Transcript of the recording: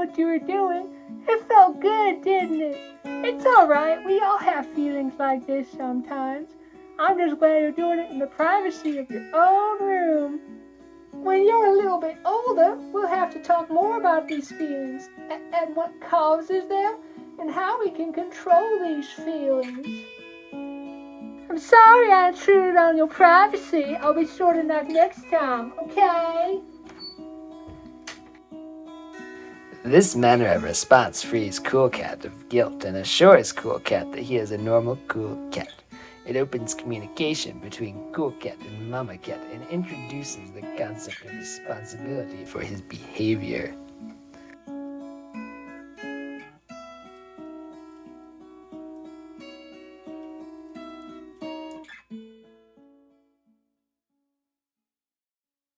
what you were doing. It felt good, didn't it? It's all right. We all have feelings like this sometimes. I'm just glad you're doing it in the privacy of your own room. When you're a little bit older, we'll have to talk more about these feelings and what causes them and how we can control these feelings. I'm sorry I intruded on your privacy. I'll be sure to knock next time, okay? This manner of response frees Cool Cat of guilt and assures Cool Cat that he is a normal cool cat. It opens communication between Cool Cat and Momma Cat and introduces the concept of responsibility for his behavior.